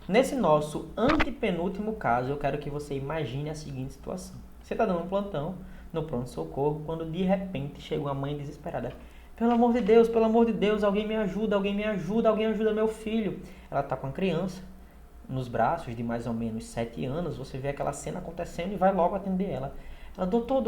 Nesse nosso antepenúltimo caso, eu quero que você imagine a seguinte situação. Você está dando um plantão no pronto-socorro, quando de repente chega uma mãe desesperada. Pelo amor de Deus, alguém me ajuda, alguém ajuda meu filho. Ela está com a criança nos braços de mais ou menos 7 anos, você vê aquela cena acontecendo e vai logo atender ela. Ela, doutor,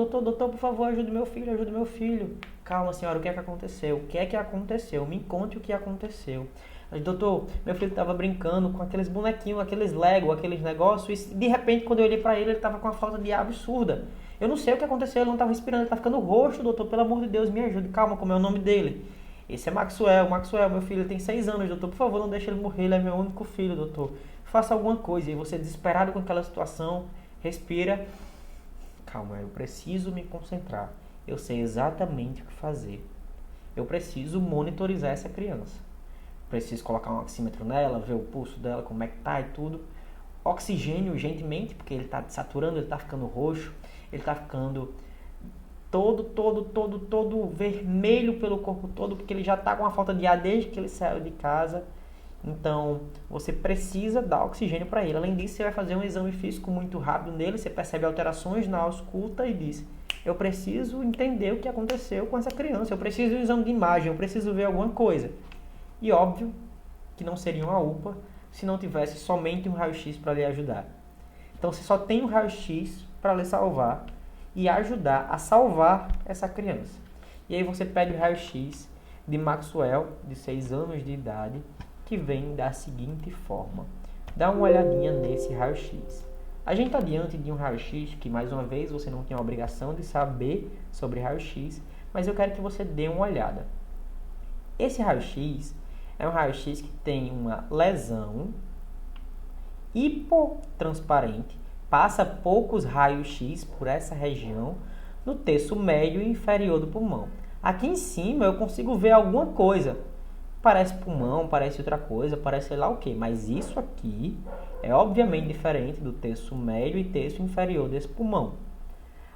por favor, ajude meu filho. Calma, senhora, o que é que aconteceu? O que é que aconteceu? Me conte o que aconteceu. Ela, doutor, meu filho estava brincando com aqueles bonequinhos, aqueles Lego, aqueles negócios, e de repente, quando eu olhei para ele estava com uma falta de ar absurda. Eu não sei o que aconteceu, ele não estava respirando, ele está ficando roxo, doutor, pelo amor de Deus, me ajude. Calma, como é o nome dele? Esse é Maxwell, meu filho, ele tem 6 anos, doutor, por favor, não deixe ele morrer, ele é meu único filho, doutor. Faça alguma coisa. E você, desesperado com aquela situação, respira. Calma, eu preciso me concentrar. Eu sei exatamente o que fazer. Eu preciso monitorizar essa criança. Preciso colocar um oxímetro nela, ver o pulso dela, como é que tá e tudo. Oxigênio urgentemente, porque ele está saturando, ele está ficando roxo, ele está ficando todo vermelho pelo corpo todo, porque ele já está com uma falta de ar desde que ele saiu de casa. Então, você precisa dar oxigênio para ele. Além disso, você vai fazer um exame físico muito rápido nele, você percebe alterações na ausculta e diz: eu preciso entender o que aconteceu com essa criança, eu preciso de um exame de imagem, eu preciso ver alguma coisa. E óbvio que não seria uma UPA se não tivesse somente um raio-x para lhe ajudar. Então, você só tem um raio-x para lhe salvar e ajudar a salvar essa criança. E aí você pede o raio-x de Maxwell, de 6 anos de idade, que vem da seguinte forma. Dá uma olhadinha nesse raio-x. A gente está diante de um raio-x que, mais uma vez, você não tem a obrigação de saber sobre raio-x, mas eu quero que você dê uma olhada. Esse raio-x é um raio-x que tem uma lesão hipotransparente, passa poucos raios-x por essa região no terço médio e inferior do pulmão. Aqui em cima eu consigo ver alguma coisa. Parece pulmão, parece outra coisa, parece sei lá o que, mas isso aqui é obviamente diferente do terço médio e terço inferior desse pulmão.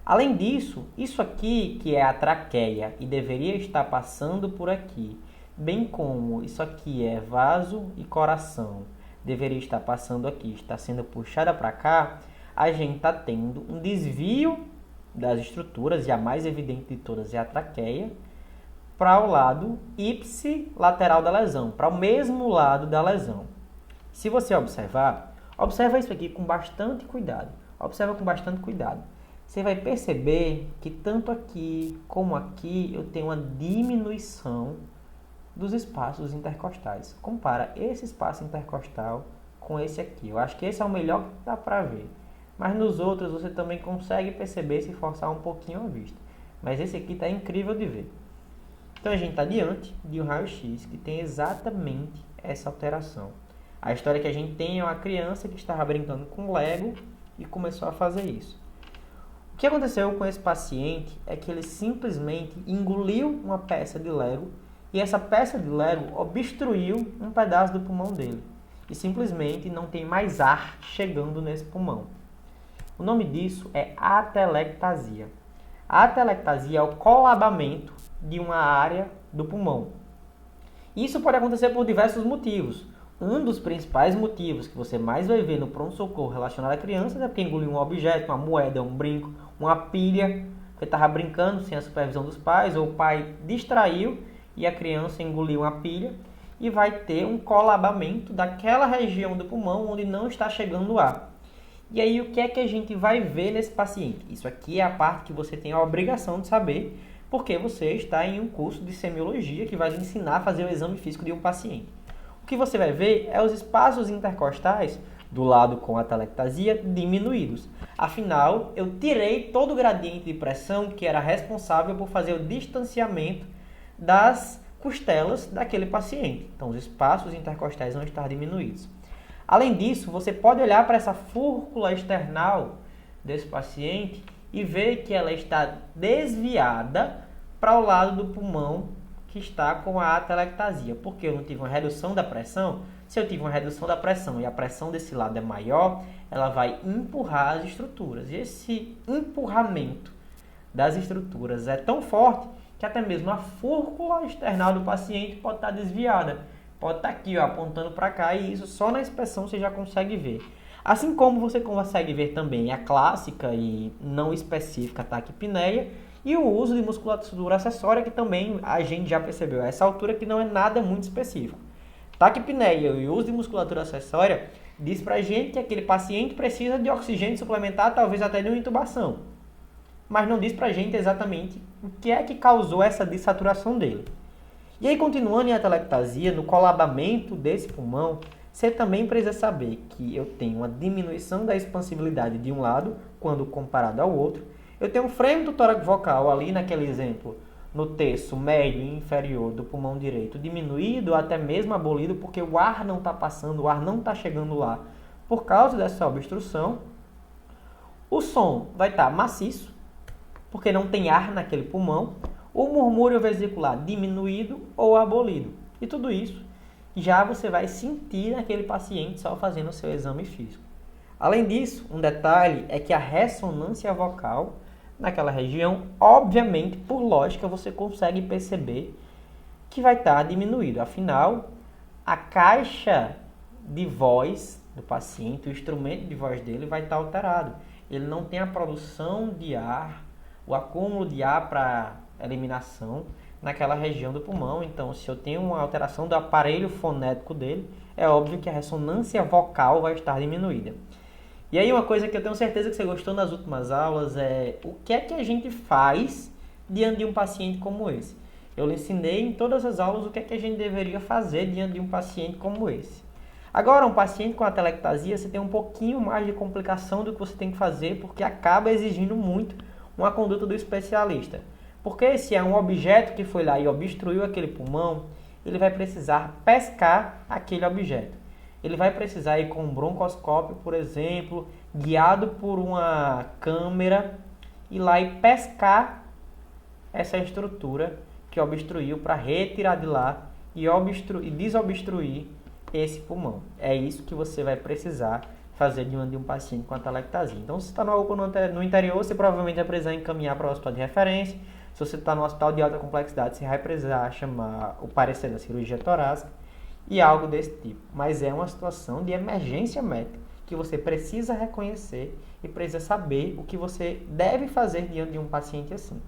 Além disso, isso aqui que é a traqueia e deveria estar passando por aqui, bem como isso aqui é vaso e coração, deveria estar passando aqui, está sendo puxada para cá, a gente está tendo um desvio das estruturas, e a mais evidente de todas é a traqueia, para o lado ipsilateral da lesão, para o mesmo lado da lesão. Se você observa isso aqui com bastante cuidado. Observa com bastante cuidado. Você vai perceber que tanto aqui como aqui eu tenho uma diminuição dos espaços intercostais. Compara esse espaço intercostal com esse aqui. Eu acho que esse é o melhor que dá para ver. Mas nos outros você também consegue perceber se forçar um pouquinho a vista. Mas esse aqui está incrível de ver. Então a gente está diante de um raio-x que tem exatamente essa alteração. A história que a gente tem é uma criança que estava brincando com Lego e começou a fazer isso. O que aconteceu com esse paciente é que ele simplesmente engoliu uma peça de Lego e essa peça de Lego obstruiu um pedaço do pulmão dele. E simplesmente não tem mais ar chegando nesse pulmão. O nome disso é atelectasia. A atelectasia é o colabamento de uma área do pulmão. Isso pode acontecer por diversos motivos. Um dos principais motivos que você mais vai ver no pronto-socorro relacionado a crianças é porque engoliu um objeto, uma moeda, um brinco, uma pilha, porque estava brincando sem a supervisão dos pais, ou o pai distraiu e a criança engoliu uma pilha, e vai ter um colabamento daquela região do pulmão onde não está chegando ar. E aí o que é que a gente vai ver nesse paciente? Isso aqui é a parte que você tem a obrigação de saber, porque você está em um curso de semiologia que vai lhe ensinar a fazer o exame físico de um paciente. O que você vai ver é os espaços intercostais do lado com a atelectasia diminuídos. Afinal, eu tirei todo o gradiente de pressão que era responsável por fazer o distanciamento das costelas daquele paciente. Então, os espaços intercostais vão estar diminuídos. Além disso, você pode olhar para essa fúrcula external desse paciente e ver que ela está desviada para o lado do pulmão que está com a atelectasia. Porque eu não tive uma redução da pressão. Se eu tive uma redução da pressão e a pressão desse lado é maior, ela vai empurrar as estruturas. E esse empurramento das estruturas é tão forte que até mesmo a fúrcula external do paciente pode estar desviada. pode estar aqui, ó, apontando para cá, e isso só na inspeção você já consegue ver. Assim como você consegue ver também a clássica e não específica taquipneia e o uso de musculatura acessória, que também a gente já percebeu a essa altura que não é nada muito específico. Taquipneia e o uso de musculatura acessória diz pra gente que aquele paciente precisa de oxigênio suplementar, talvez até de uma intubação. Mas não diz pra gente exatamente o que é que causou essa dessaturação dele. E aí, continuando em atelectasia, no colabamento desse pulmão, você também precisa saber que eu tenho uma diminuição da expansibilidade de um lado, quando comparado ao outro. Eu tenho um frêmio do tórax vocal ali naquele exemplo, no terço médio e inferior do pulmão direito, diminuído ou até mesmo abolido, porque o ar não está passando, o ar não está chegando lá por causa dessa obstrução. O som vai estar maciço, porque não tem ar naquele pulmão. O murmúrio vesicular diminuído ou abolido. E tudo isso já você vai sentir naquele paciente só fazendo o seu exame físico. Além disso, um detalhe é que a ressonância vocal naquela região, obviamente, por lógica, você consegue perceber que vai estar diminuído. Afinal, a caixa de voz do paciente, o instrumento de voz dele vai estar alterado. Ele não tem a produção de ar, o acúmulo de ar para eliminação naquela região do pulmão. Então, se eu tenho uma alteração do aparelho fonético dele, é óbvio que a ressonância vocal vai estar diminuída. E aí, uma coisa que eu tenho certeza que você gostou nas últimas aulas é o que é que a gente faz diante de um paciente como esse. Eu lhe ensinei em todas as aulas o que é que a gente deveria fazer diante de um paciente como esse. Agora, um paciente com atelectasia, você tem um pouquinho mais de complicação do que você tem que fazer, porque acaba exigindo muito uma conduta do especialista. Porque se é um objeto que foi lá e obstruiu aquele pulmão, ele vai precisar pescar aquele objeto. Ele vai precisar ir com um broncoscópio, por exemplo, guiado por uma câmera, ir lá e pescar essa estrutura que obstruiu para retirar de lá e desobstruir esse pulmão. É isso que você vai precisar fazer de um paciente com atelectasia. Então, se você está no interior, você provavelmente vai precisar encaminhar para o hospital de referência. Se você está no hospital de alta complexidade, você vai precisar chamar o parecer da cirurgia torácica e algo desse tipo. Mas é uma situação de emergência médica que você precisa reconhecer e precisa saber o que você deve fazer diante de um paciente assim.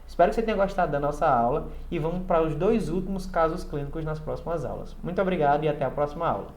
Espero que você tenha gostado da nossa aula e vamos para os 2 últimos casos clínicos nas próximas aulas. Muito obrigado e até a próxima aula.